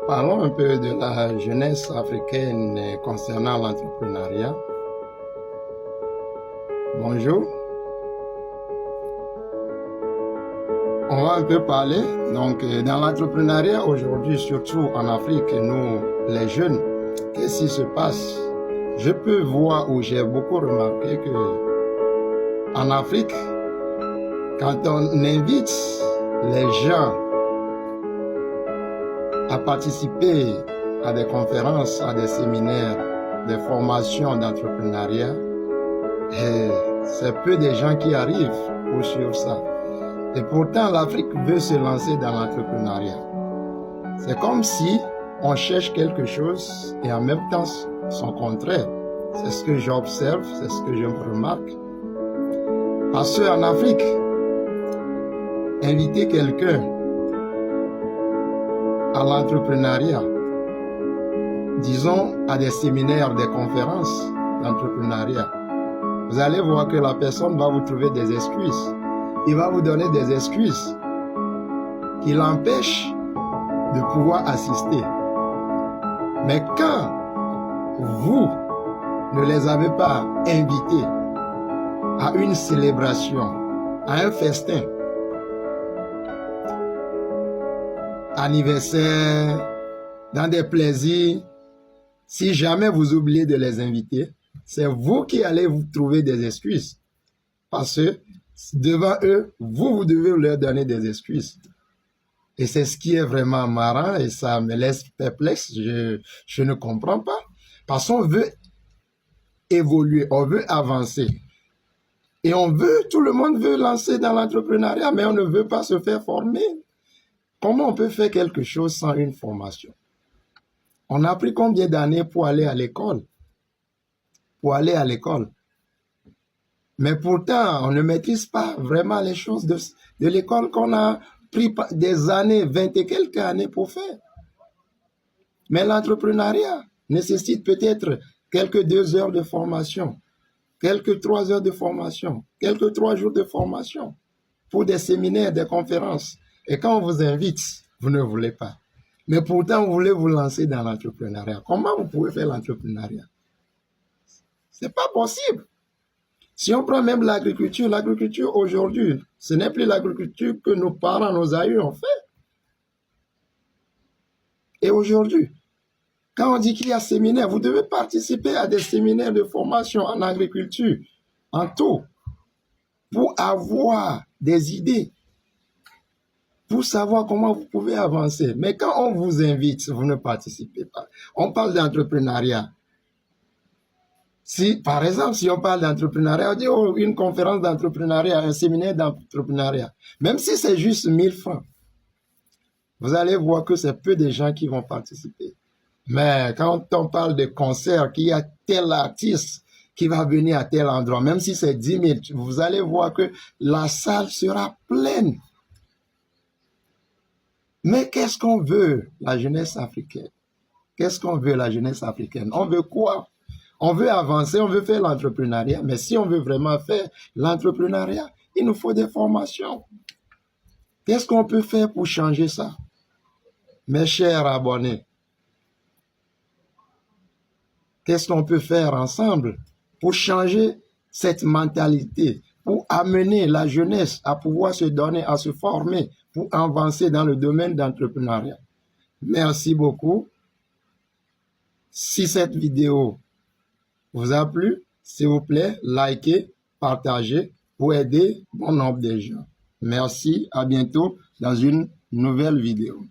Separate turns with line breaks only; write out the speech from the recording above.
Parlons un peu de la jeunesse africaine concernant l'entrepreneuriat. Bonjour. On va un peu parler. Donc, dans l'entrepreneuriat aujourd'hui, surtout en Afrique, nous, les jeunes, qu'est-ce qui se passe? Je peux voir ou j'ai beaucoup remarqué que en Afrique, quand on invite les gens à participer à des conférences, à des séminaires, des formations d'entrepreneuriat, c'est peu de gens qui arrivent pour suivre ça. Et pourtant, l'Afrique veut se lancer dans l'entrepreneuriat. C'est comme si on cherche quelque chose et en même temps son contraire. C'est ce que j'observe, c'est ce que je remarque. Parce qu'en Afrique, inviter quelqu'un à l'entrepreneuriat, disons à des séminaires, des conférences d'entrepreneuriat, vous allez voir que la personne va vous trouver des excuses. Il va vous donner des excuses qui l'empêchent de pouvoir assister. Mais quand vous ne les avez pas invités à une célébration, à un festin, anniversaire, dans des plaisirs, si jamais vous oubliez de les inviter, c'est vous qui allez vous trouver des excuses. Parce que devant eux, vous devez leur donner des excuses. Et c'est ce qui est vraiment marrant et ça me laisse perplexe. Je ne comprends pas. Parce qu'on veut évoluer, on veut avancer. Et tout le monde veut lancer dans l'entrepreneuriat, mais on ne veut pas se faire former. Comment on peut faire quelque chose sans une formation? On a pris combien d'années pour aller à l'école? Mais pourtant, on ne maîtrise pas vraiment les choses de l'école qu'on a pris des années, 20 et quelques années pour faire. Mais l'entrepreneuriat nécessite peut-être quelques 2 heures de formation, quelques 3 heures de formation, quelques 3 jours de formation pour des séminaires, des conférences. Et quand on vous invite, vous ne voulez pas. Mais pourtant, vous voulez vous lancer dans l'entrepreneuriat. Comment vous pouvez faire l'entrepreneuriat? C'est pas possible. Si on prend même l'agriculture aujourd'hui, ce n'est plus l'agriculture que nos parents, nos aïeux ont fait. Et aujourd'hui, quand on dit qu'il y a séminaire, vous devez participer à des séminaires de formation en agriculture, en tout, pour avoir des idées, pour savoir comment vous pouvez avancer. Mais quand on vous invite, vous ne participez pas. On parle d'entrepreneuriat. Par exemple, si on parle d'entrepreneuriat, on dit une conférence d'entrepreneuriat, un séminaire d'entrepreneuriat, même si c'est juste 1000 francs, vous allez voir que c'est peu de gens qui vont participer. Mais quand on parle de concert, qu'il y a tel artiste qui va venir à tel endroit, même si c'est 10 000, vous allez voir que la salle sera pleine. Mais qu'est-ce qu'on veut, la jeunesse africaine? Qu'est-ce qu'on veut, la jeunesse africaine? On veut quoi? On veut avancer, on veut faire l'entrepreneuriat, mais si on veut vraiment faire l'entrepreneuriat, il nous faut des formations. Qu'est-ce qu'on peut faire pour changer ça? Mes chers abonnés, qu'est-ce qu'on peut faire ensemble pour changer cette mentalité, pour amener la jeunesse à pouvoir se donner, à se former, pour avancer dans le domaine d'entrepreneuriat? Merci beaucoup. Si cette vidéo vous a plu, s'il vous plaît, likez, partagez pour aider bon nombre de gens. Merci, à bientôt dans une nouvelle vidéo.